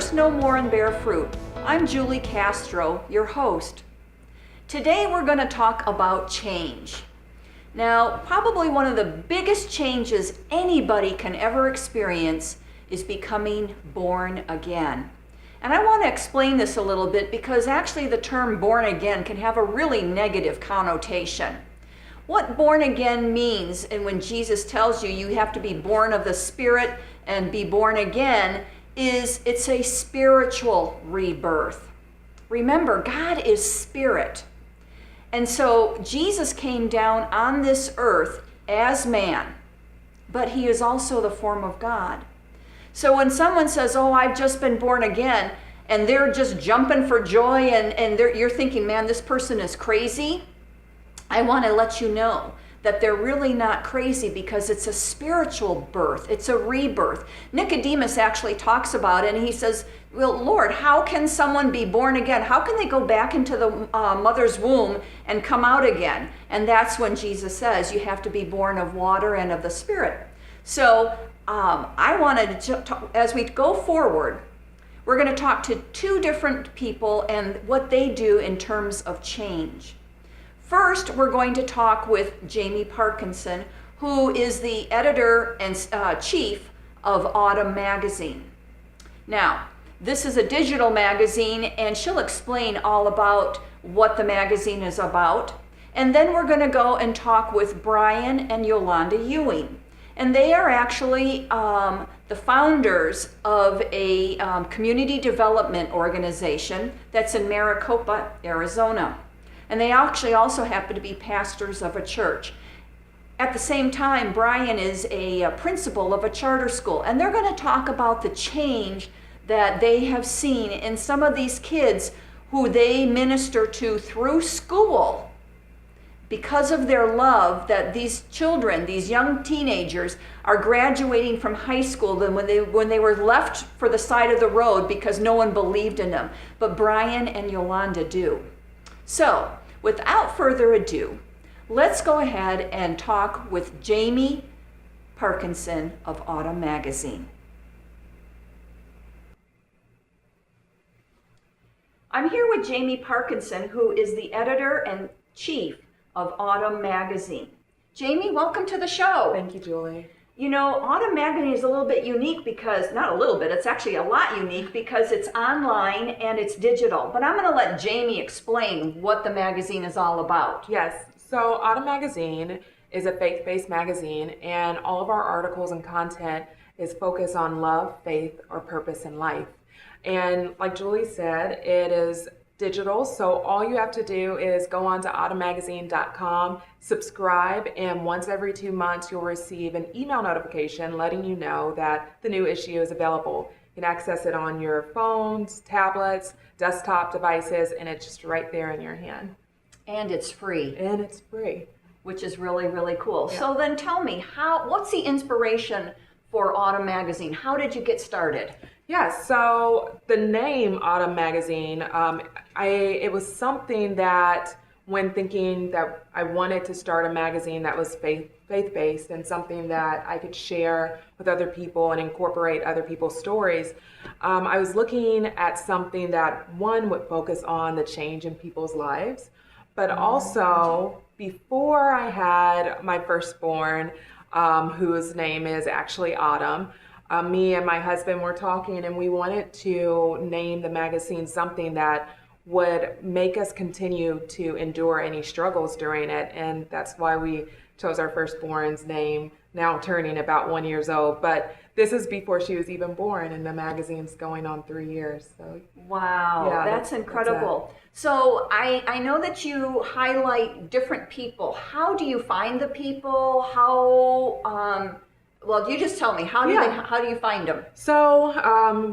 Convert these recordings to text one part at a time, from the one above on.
Curse no more and bear fruit. I'm Julie Castro, your host. Today we're going to talk about change. Now, probably one of the biggest changes anybody can ever experience is becoming born again. And I want to explain this a little bit because actually the term born again can have a really negative connotation. What born again means, and when Jesus tells you you have to be born of the Spirit and be born again, is it's a spiritual rebirth. Remember, God is spirit. And so Jesus came down on this earth as man, but he is also the form of God. So when someone says, oh, I've just been born again, and they're just jumping for joy, and you're thinking, man, this person is crazy, I want to let you know that they're really not crazy because it's a spiritual birth. It's a rebirth. Nicodemus actually talks about it, and he says, well, Lord, how can someone be born again? How can they go back into the mother's womb and come out again? And that's when Jesus says you have to be born of water and of the Spirit. So I wanted to, as we go forward, we're going to talk to two different people and what they do in terms of change. First, we're going to talk with Jayme Parkinson, who is the editor and chief of Autumn Magazine. Now, this is a digital magazine, and she'll explain all about what the magazine is about. And then we're going to go and talk with Brian and Yolanda Ewing. And they are actually the founders of a community development organization that's in Maricopa, Arizona. And they actually also happen to be pastors of a church. At the same time, Brian is a principal of a charter school, and they're going to talk about the change that they have seen in some of these kids who they minister to through school because of their love that these children, these young teenagers, are graduating from high school than when they were left for the side of the road because no one believed in them. But Brian and Yolanda do. So, without further ado, let's go ahead and talk with Jayme Parkinson of Autumn Magazine. I'm here with Jayme Parkinson, who is the editor and chief of Autumn Magazine. Jayme, welcome to the show. Thank you, Julie. You know, Autumn Magazine is a little bit unique because, not a little bit, it's actually a lot unique because it's online and it's digital. But I'm going to let Jayme explain what the magazine is all about. Yes, so Autumn Magazine is a faith-based magazine, and all of our articles and content is focused on love, faith, or purpose in life. And like Julie said, it is digital, so all you have to do is go on to autumnmagazine.com, subscribe, and once every 2 months you'll receive an email notification letting you know that the new issue is available. You can access it on your phones, tablets, desktop devices, and it's just right there in your hand. And it's free. And it's free. Which is really, really cool. Yeah. So then tell me, what's the inspiration for Autumn Magazine? How did you get started? Yes, so the name Autumn Magazine, it was something that when thinking that I wanted to start a magazine that was faith-based and something that I could share with other people and incorporate other people's stories, I was looking at something that, one, would focus on the change in people's lives, but also before I had my firstborn, whose name is actually Autumn, me and my husband were talking, and we wanted to name the magazine something that would make us continue to endure any struggles during it. And that's why we chose our firstborn's name, now turning about 1 year old. But this is before she was even born, and the magazine's going on 3 years. So wow, yeah, that's incredible. So I know that you highlight different people. How do you find the people? Well, you just tell me, how do you find them? So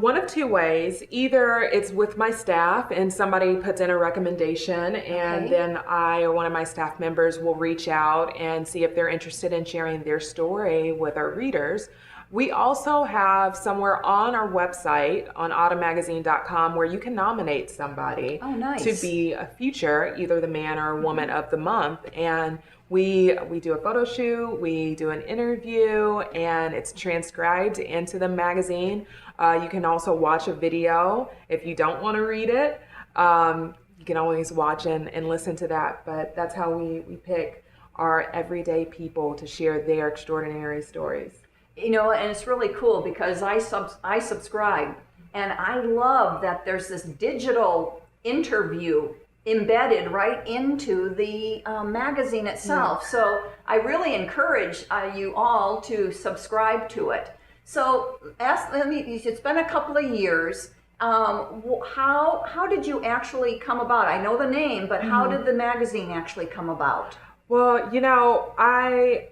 one of two ways. Either it's with my staff and somebody puts in a recommendation, and then I or one of my staff members will reach out and see if they're interested in sharing their story with our readers. We also have somewhere on our website on autumnmagazine.com where you can nominate somebody to be a future, either the man or woman of the month. And we do a photo shoot, we do an interview, and it's transcribed into the magazine. You can also watch a video if you don't want to read it. You can always watch and listen to that. But that's how we pick our everyday people to share their extraordinary stories. You know, and it's really cool because I subscribe, and I love that there's this digital interview embedded right into the magazine itself. So I really encourage you all to subscribe to it. So it's been a couple of years. How did you actually come about? I know the name, but how did the magazine actually come about? Well, you know, I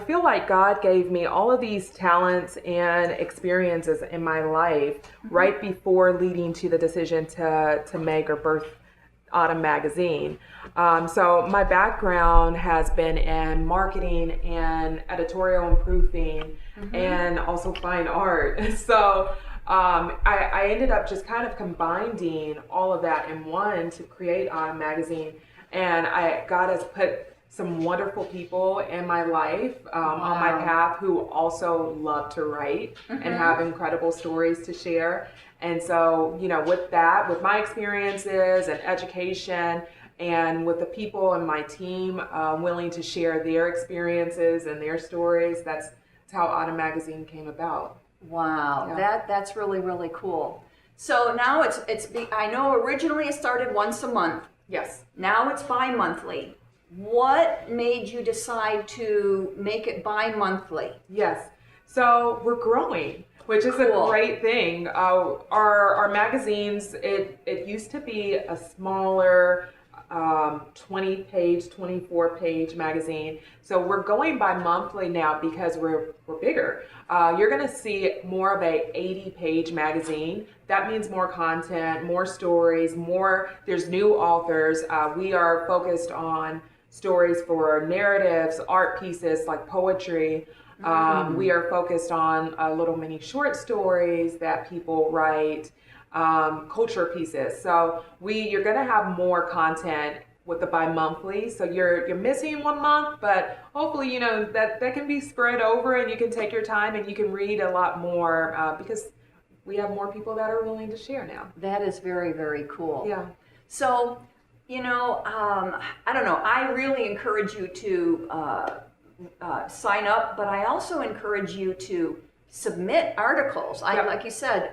feel like God gave me all of these talents and experiences in my life right before leading to the decision to make or birth Autumn Magazine. So my background has been in marketing and editorial and proofing and also fine art. So I ended up just kind of combining all of that in one to create Autumn Magazine. And God has put some wonderful people in my life on my path who also love to write and have incredible stories to share. And so, you know, with that, with my experiences and education, and with the people in my team willing to share their experiences and their stories, that's how Autumn Magazine came about. Wow, that's really, really cool. So now I know originally it started once a month. Yes. Now it's bi-monthly. What made you decide to make it bi-monthly? Yes. So we're growing, which is Cool. a great thing. Our magazines, it used to be a smaller 20-page, 24-page magazine. So we're going bi-monthly now because we're bigger. You're going to see more of a 80-page magazine. That means more content, more stories, there's new authors. We are focused on stories for narratives, art pieces like poetry. We are focused on little mini short stories that people write, culture pieces. So you're going to have more content with the bi-monthly. So you're missing 1 month, but hopefully, you know, that can be spread over and you can take your time and you can read a lot more because we have more people that are willing to share now. That is very, very cool. Yeah. So, you know, I don't know, I really encourage you to sign up, but I also encourage you to submit articles. Yep. Like you said,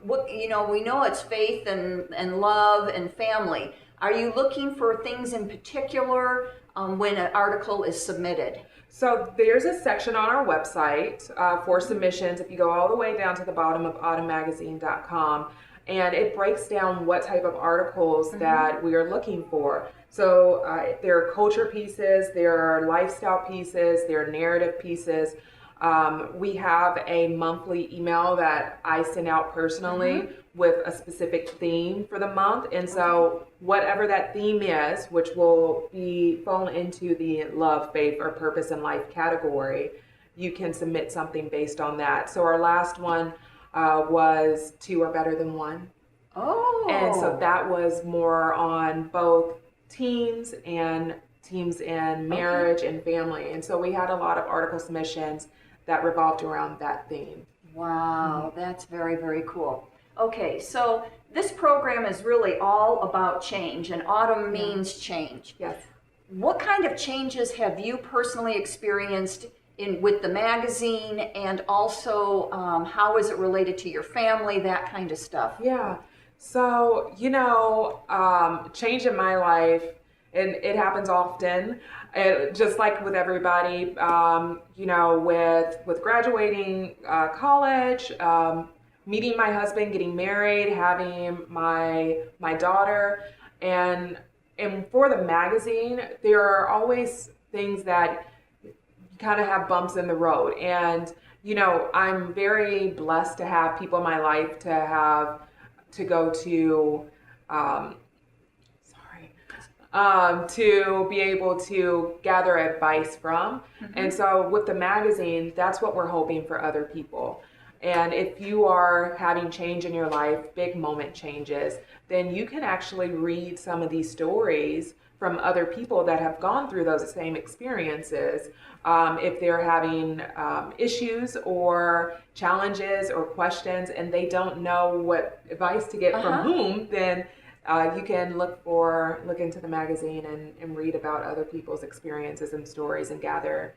we know it's faith and love and family. Are you looking for things in particular when an article is submitted? So there's a section on our website for submissions. If you go all the way down to the bottom of autumnmagazine.com, and it breaks down what type of articles that we are looking for. So there are culture pieces, there are lifestyle pieces, there are narrative pieces. We have a monthly email that I send out personally with a specific theme for the month. And so whatever that theme is, which will fall into the love, faith, or purpose in life category, you can submit something based on that. So our last one was 2 are better than 1. Oh. And so that was more on both teams in marriage and family. And so we had a lot of article submissions that revolved around that theme. Wow, that's very, very cool. Okay, so this program is really all about change, and autumn means change. Yes. What kind of changes have you personally experienced with the magazine, and also how is it related to your family, that kind of stuff? Yeah. So, you know, change in my life, and it happens often, just like with everybody, you know, with graduating college, meeting my husband, getting married, having my daughter, and for the magazine, there are always things that kind of have bumps in the road. And, you know, I'm very blessed to have people in my life to go to, to be able to gather advice from. And so with the magazine, that's what we're hoping for other people. And if you are having change in your life, big moment changes, then you can actually read some of these stories from other people that have gone through those same experiences. If they're having issues or challenges or questions and they don't know what advice to get from whom, then you can look into the magazine and read about other people's experiences and stories and gather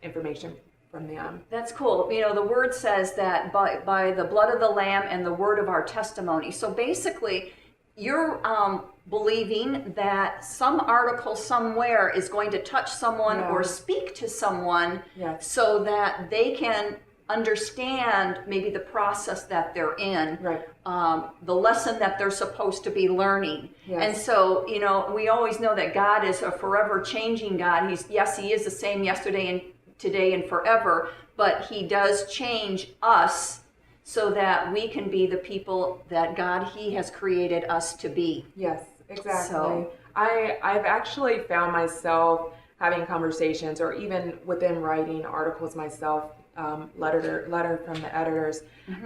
information from them. That's cool. You know, the word says that by the blood of the Lamb and the word of our testimony. So basically, you're believing that some article somewhere is going to touch someone or speak to someone so that they can understand maybe the process that they're in, the lesson that they're supposed to be learning. And so, you know, we always know that God is a forever changing God. He is the same yesterday and today and forever, but he does change us so that we can be the people that he has created us to be. Yes, exactly. So, I've actually found myself having conversations or even within writing articles myself, letter from the editors,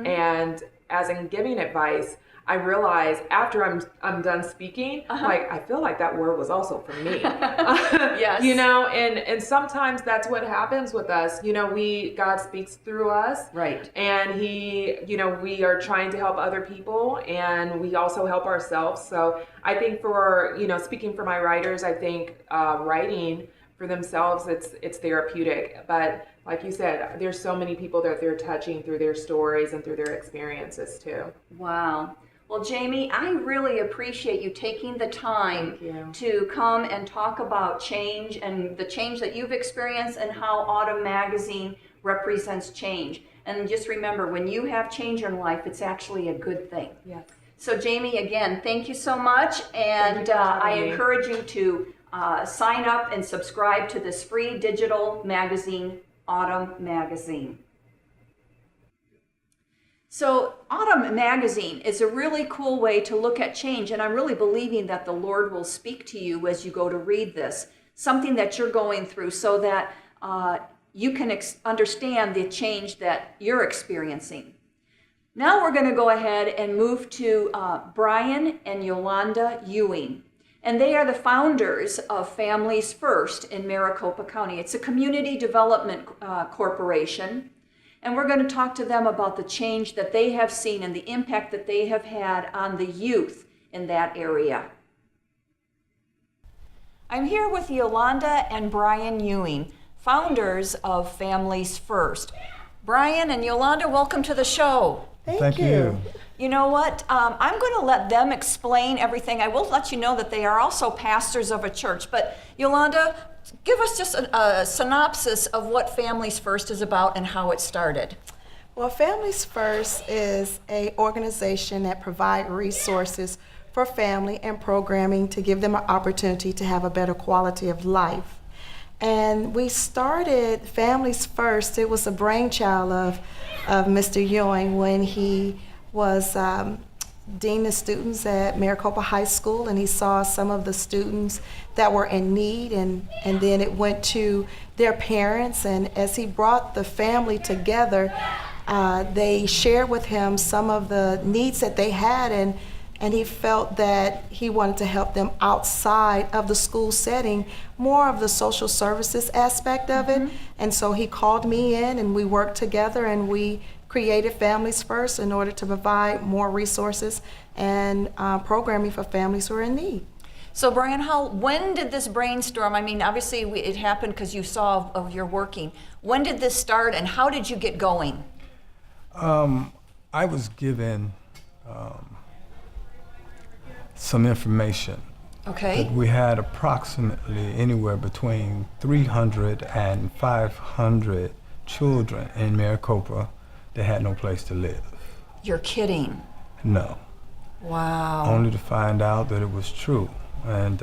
and as in giving advice, I realize after I'm done speaking, like I feel like that word was also for me. Yes. You know, and sometimes that's what happens with us. You know, God speaks through us. Right. And we are trying to help other people and we also help ourselves. So I think speaking for my writers, I think writing for themselves, it's therapeutic. But like you said, there's so many people that they're touching through their stories and through their experiences too. Wow. Well, Jayme, I really appreciate you taking the time to come and talk about change and the change that you've experienced and how Autumn Magazine represents change. And just remember, when you have change in life, it's actually a good thing. Yes. So, Jayme, again, thank you so much. And I encourage you to sign up and subscribe to this free digital magazine, Autumn Magazine. So Autumn Magazine is a really cool way to look at change, and I'm really believing that the Lord will speak to you as you go to read this, something that you're going through so that you can understand the change that you're experiencing. Now we're going to go ahead and move to Brian and Yolanda Ewing. And they are the founders of Families First in Maricopa County. It's a community development corporation. And we're going to talk to them about the change that they have seen and the impact that they have had on the youth in that area. I'm here with Yolanda and Brian Ewing, founders of Families First. Brian and Yolanda, welcome to the show. Thank you. You know what? I'm going to let them explain everything. I will let you know that they are also pastors of a church. But Yolanda, give us just a synopsis of what Families First is about and how it started. Well, Families First is an organization that provides resources for family and programming to give them an opportunity to have a better quality of life. And we started Families First. It was a brainchild of Mr. Ewing when he was dean of students at Maricopa High School, and he saw some of the students that were in need, and then it went to their parents, and as he brought the family together, they shared with him some of the needs that they had, and he felt that he wanted to help them outside of the school setting, more of the social services aspect of it. And so he called me in and we worked together and we created Families First in order to provide more resources and programming for families who are in need. So Brian, when did this brainstorm, I mean, obviously it happened because you saw of your working. When did this start and how did you get going? I was given some information. Okay. That we had approximately anywhere between 300 and 500 children in Maricopa that had no place to live. You're kidding. No. Wow. Only to find out that it was true. And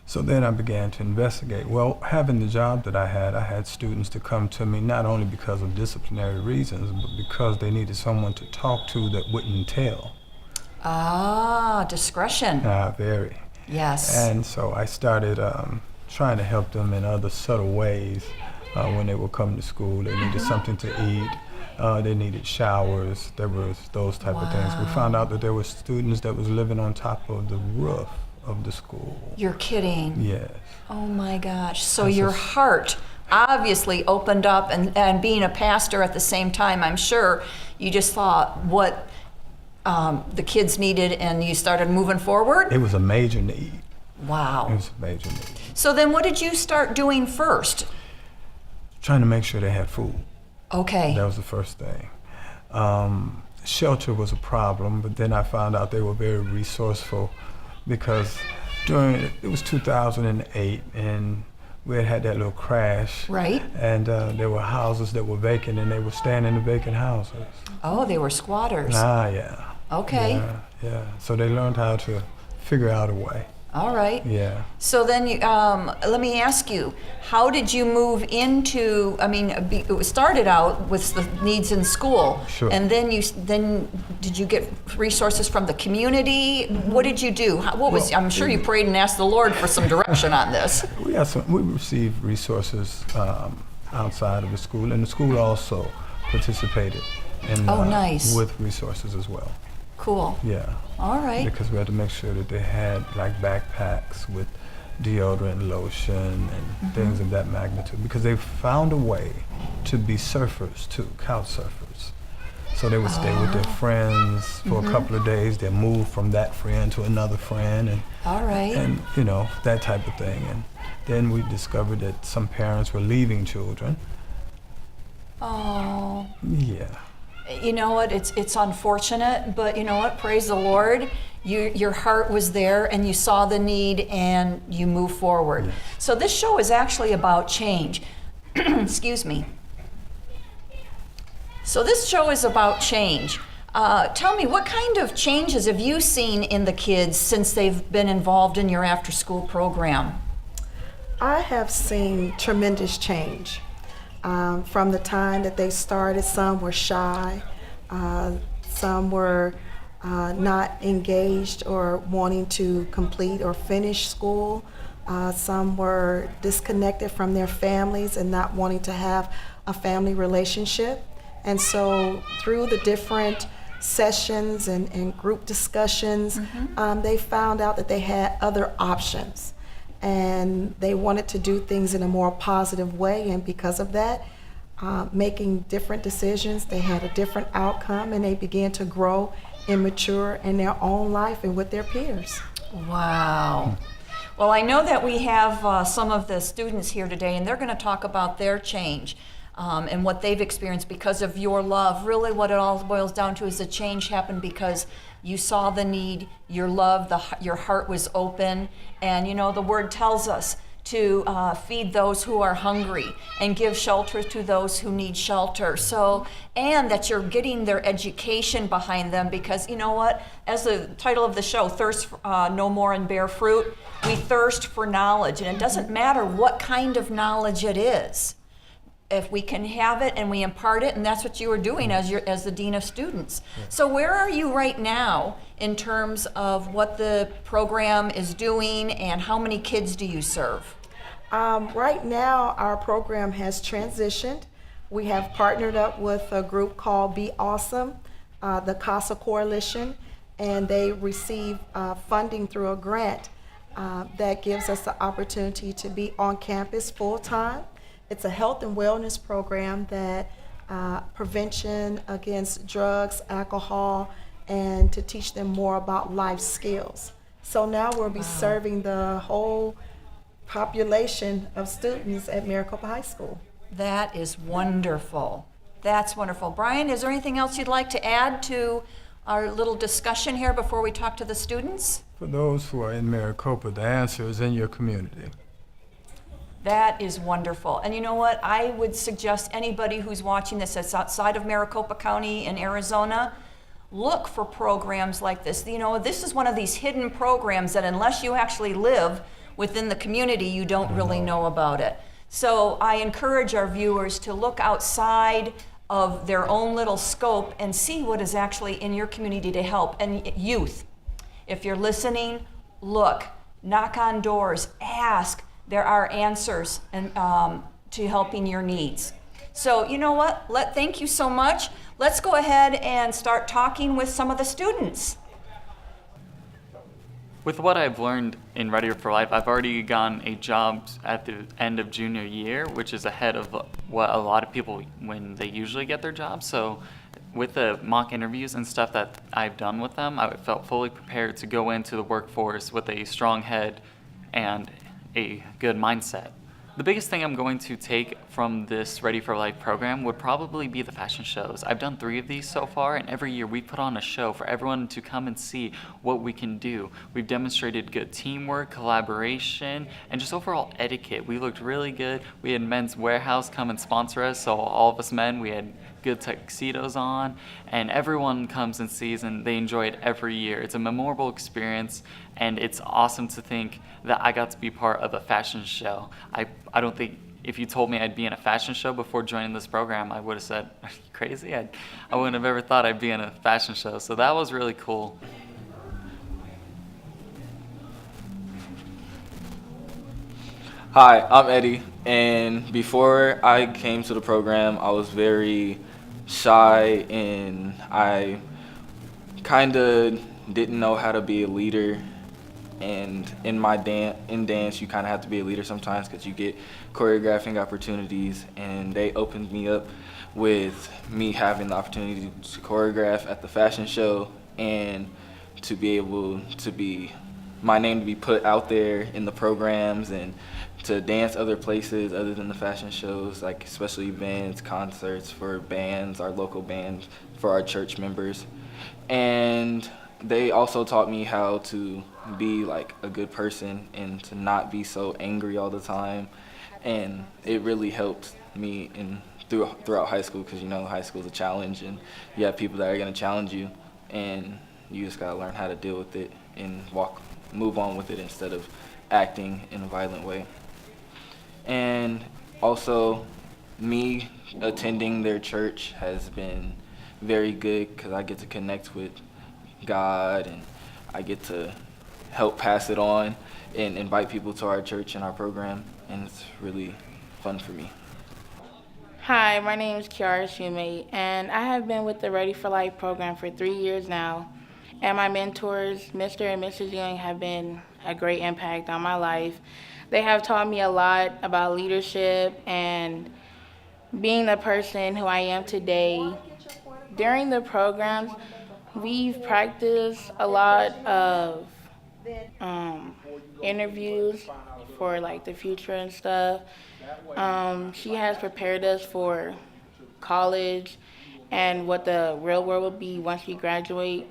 so then I began to investigate. Well, having the job that I had students to come to me not only because of disciplinary reasons, but because they needed someone to talk to that wouldn't tell. Ah, discretion. Very. Yes. And so I started trying to help them in other subtle ways when they would come to school. They needed something to eat. They needed showers. There was those type of things. We found out that there were students that was living on top of the roof of the school. You're kidding. Yes. Oh my gosh. So That's your a- heart obviously opened up, and being a pastor at the same time, I'm sure you just thought what the kids needed and you started moving forward? It was a major need. Wow. It was a major need. So then what did you start doing first? Trying to make sure they had food. Okay. That was the first thing. Shelter was a problem, but then I found out they were very resourceful because it was 2008 and we had that little crash. Right. And there were houses that were vacant and they were staying in the vacant houses. Oh, they were squatters. Yeah. Okay. Yeah. So they learned how to figure out a way. All right. Yeah. So then, let me ask you, how did you move into? I mean, it started out with the needs in school, Sure. and then did you get resources from the community? What did you do? I'm sure you prayed and asked the Lord for some direction on this. We received resources outside of the school, and the school also participated in Oh, nice. with resources as well. Cool. Yeah. All right. Because we had to make sure that they had like backpacks with deodorant, lotion, and things of that magnitude. Because they found a way to be surfers too, couch surfers. So they would stay with their friends for a couple of days. They'd move from that friend to another friend, and All right. and that type of thing. And then we discovered that some parents were leaving children. Oh. Yeah. You know what? It's unfortunate, but you know what? Praise the Lord. Your heart was there, and you saw the need, and you move forward. Yes. So this show is actually about change. Excuse me. So this show is about change. Tell me, what kind of changes have you seen in the kids since they've been involved in your after-school program? I have seen tremendous change. From the time that they started, some were shy, some were not engaged or wanting to complete or finish school. Some were disconnected from their families and not wanting to have a family relationship. And so through the different sessions and group discussions, they found out that they had other options. And they wanted to do things in a more positive way, and because of that, making different decisions, they had a different outcome, and they began to grow and mature in their own life and with their peers. Wow. Well, I know that we have some of the students here today, and they're going to talk about their change and what they've experienced because of your love. Really, what it all boils down to is the change happened because you saw the need, your love, your heart was open, and the Word tells us to feed those who are hungry and give shelter to those who need shelter. So, and that you're getting their education behind them, because you know what? As the title of the show, Thirst No More and Bear Fruit, we thirst for knowledge, and it doesn't matter what kind of knowledge it is. If we can have it and we impart it, and that's what you were doing as the Dean of Students. So where are you right now in terms of what the program is doing, and how many kids do you serve? Right now, our program has transitioned. We have partnered up with a group called Be Awesome, the CASA Coalition, and they receive funding through a grant that gives us the opportunity to be on campus full-time. It's a health and wellness program that prevention against drugs, alcohol, and to teach them more about life skills. So now we'll be serving the whole population of students at Maricopa High School. That is wonderful. That's wonderful. Brian, is there anything else you'd like to add to our little discussion here before we talk to the students? For those who are in Maricopa, the answer is in your community. That is wonderful. And you know what? I would suggest anybody who's watching this that's outside of Maricopa County in Arizona, look for programs like this. This is one of these hidden programs that unless you actually live within the community, you don't really know about it. So I encourage our viewers to look outside of their own little scope and see what is actually in your community to help. And youth, if you're listening, look, knock on doors, ask. There are answers and to helping your needs. So you know what? Thank you so much. Let's go ahead and start talking with some of the students. With what I've learned in Ready for Life, I've already gotten a job at the end of junior year, which is ahead of what a lot of people when they usually get their jobs. So with the mock interviews and stuff that I've done with them, I felt fully prepared to go into the workforce with a strong head and a good mindset. The biggest thing I'm going to take from this Ready for Life program would probably be the fashion shows. I've done 3 of these so far, and every year we put on a show for everyone to come and see what we can do. We've demonstrated good teamwork, collaboration, and just overall etiquette. We looked really good. We had Men's Warehouse come and sponsor us, so all of us men, we had good tuxedos on, and everyone comes and sees, and they enjoy it every year. It's a memorable experience, and it's awesome to think that I got to be part of a fashion show. I don't think if you told me I'd be in a fashion show before joining this program, I would have said, are you crazy? I wouldn't have ever thought I'd be in a fashion show, so that was really cool. Hi, I'm Eddie, and before I came to the program, I was very shy and I kind of didn't know how to be a leader. And in dance, you kind of have to be a leader sometimes because you get choreographing opportunities, and they opened me up with me having the opportunity to choreograph at the fashion show and to be able to be my name to be put out there in the programs and to dance other places other than the fashion shows, like special events, concerts for bands, our local bands, for our church members. And they also taught me how to be like a good person and to not be so angry all the time. And it really helped me throughout high school, because you know high school is a challenge and you have people that are going to challenge you, and you just got to learn how to deal with it and move on with it instead of acting in a violent way. And also, me attending their church has been very good because I get to connect with God and I get to help pass it on and invite people to our church and our program, and it's really fun for me. Hi, my name is Kiara Shumate, and I have been with the Ready for Life program for 3 years now. And my mentors, Mr. and Mrs. Ewing, have been a great impact on my life. They have taught me a lot about leadership and being the person who I am today. During the programs, we've practiced a lot of interviews for like the future and stuff. She has prepared us for college and what the real world will be once we graduate.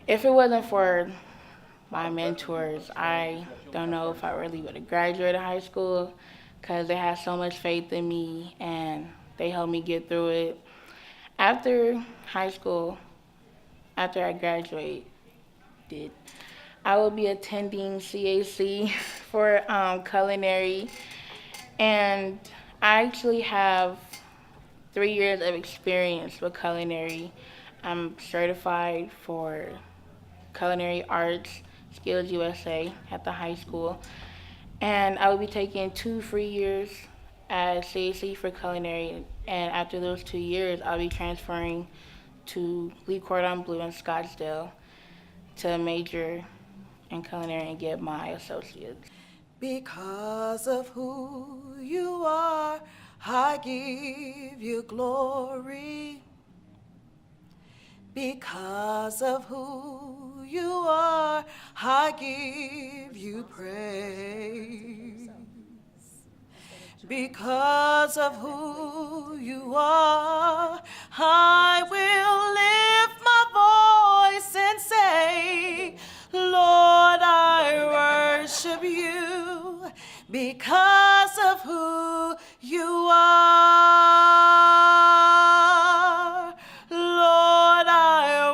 If it wasn't for my mentors, I don't know if I really would have graduated high school, because they had so much faith in me and they helped me get through it. After high school, after I graduated, I will be attending CAC for culinary, and I actually have 3 years of experience with culinary. I'm certified for Culinary Arts Skills USA at the high school, and I will be taking 2 free years at CAC for culinary, and after those 2 years, I'll be transferring to Lee Cordon Bleu in Scottsdale to major in culinary and get my associates. Because of who you are, I give you glory. Because of who you are, I give you praise. Because of who you are, I will lift my voice and say, Lord, I worship you. Because of who you are, Lord, I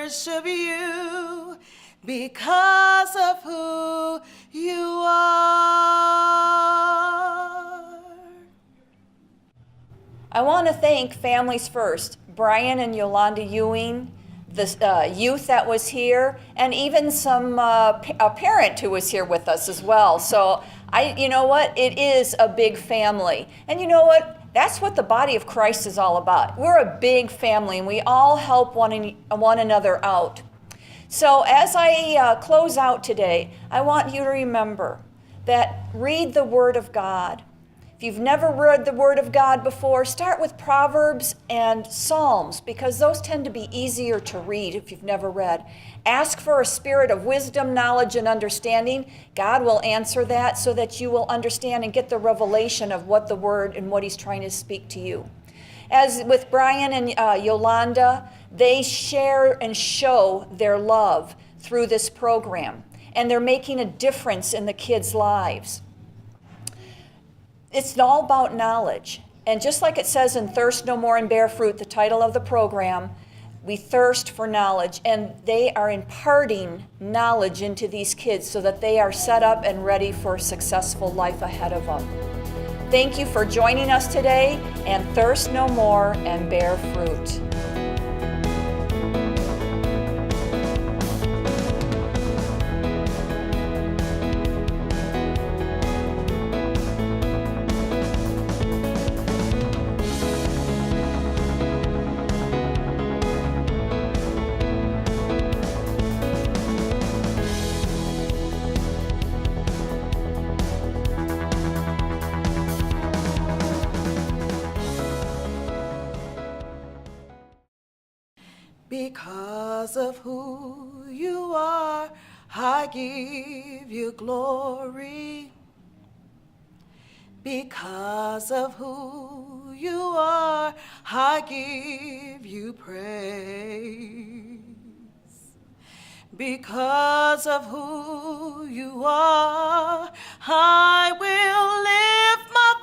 worship you. Because of who you are. I want to thank Families First, Brian and Yolanda Ewing, the youth that was here, and even a parent who was here with us as well. So you know what? It is a big family. And you know what? That's what the body of Christ is all about. We're a big family, and we all help one another out. So as I close out today, I want you to remember that read the Word of God. If you've never read the Word of God before, start with Proverbs and Psalms, because those tend to be easier to read if you've never read. Ask for a spirit of wisdom, knowledge, and understanding. God will answer that so that you will understand and get the revelation of what the Word and what He's trying to speak to you. As with Brian and Yolanda, they share and show their love through this program, and they're making a difference in the kids' lives. It's all about knowledge. And just like it says in Thirst No More and Bear Fruit, the title of the program, we thirst for knowledge. And they are imparting knowledge into these kids so that they are set up and ready for a successful life ahead of them. Thank you for joining us today, and thirst no more and bear fruit. Because of who you are, I give you glory. Because of who you are, I give you praise. Because of who you are, I will lift my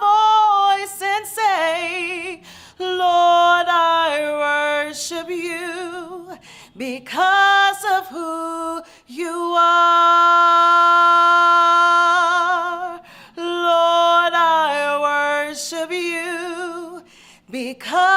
voice and say, Lord, I worship you because of who you are. Lord, I worship you because